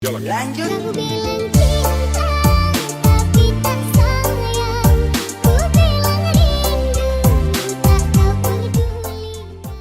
Lanjut. Aku bilang cinta, tapi tak sayang. Ku bilang rindu, tak kau pedulikan.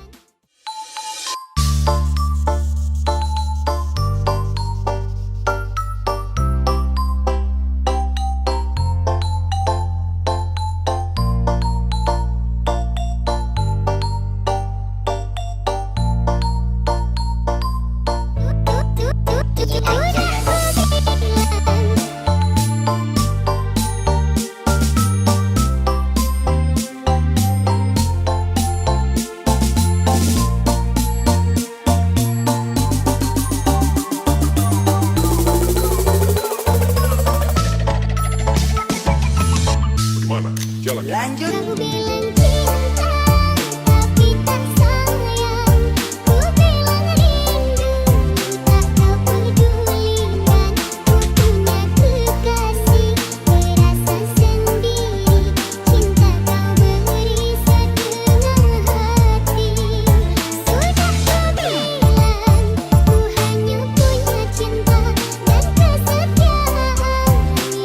Lanjut. Aku bilang cinta, tapi tak sayang. Ku bilang rindu, tak kau pedulikan. Ku punya kekasih, merasa sendiri. Cinta kau beri setengah hati. Sudah ku bilang, ku hanya punya cinta dan kesetiaan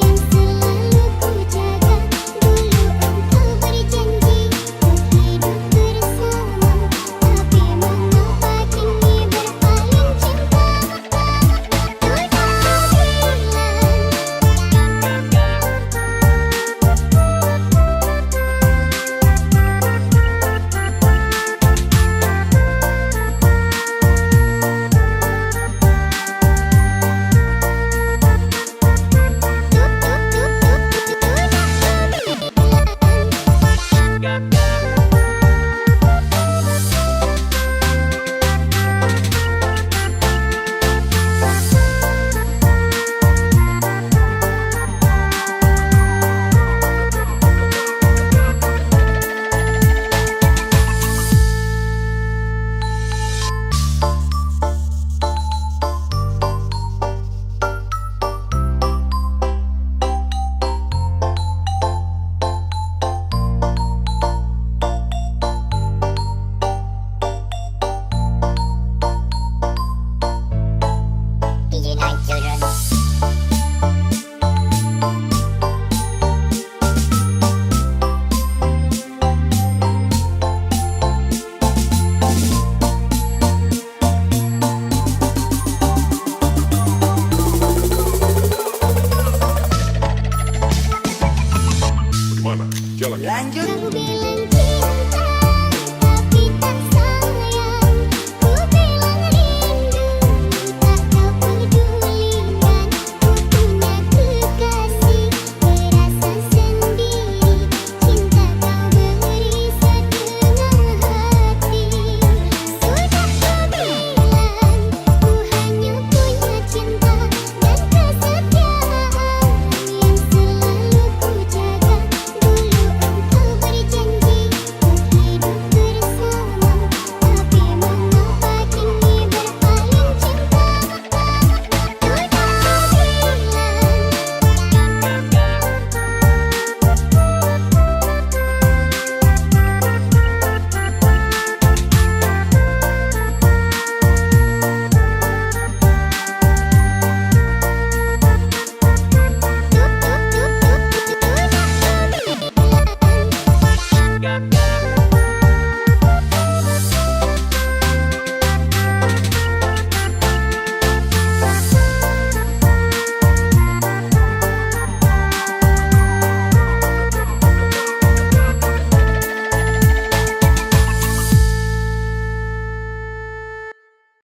yang selalu ku jaga. Dulu engkau berjanji untuk hidup bersama, tapi mengapa kini berpaling cinta? Sudah izin hancuran